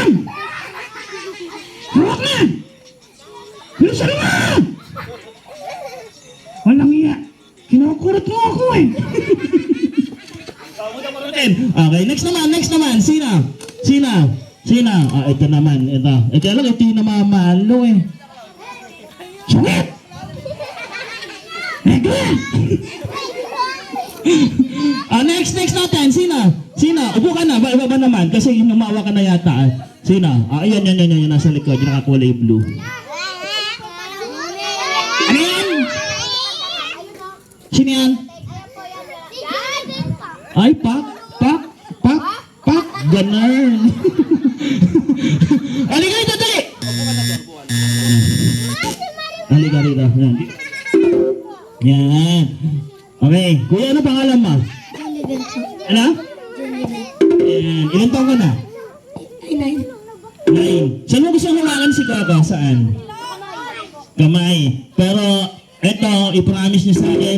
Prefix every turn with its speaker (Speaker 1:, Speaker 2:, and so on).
Speaker 1: yan! Hawak na! Bilisan mo! Walang iya. Kinukurot mo ako eh.
Speaker 2: Okay, next naman. Sina? Ito naman, ito. Kaya lang, ito yung namamalo eh.
Speaker 1: Sungit! Negro!
Speaker 2: Next natin, Sina? Upo ka na, ba naman? Kasi yung umawa ka na yata. Sina? Ayan, nasa likod, yung nakakulay blue.
Speaker 1: Ano yan?
Speaker 2: Sino yan? Ay, pak. Ganun. Halika rito, dali! Halika rito. Yan. Okay. Kuya, ano pangalan mo? Ano? Yan. Ilan taon ka na? 9. Saan mo gusto hawakan si Kaka? Saan? Kamay. Pero, eto, i-promise niyo sa akin,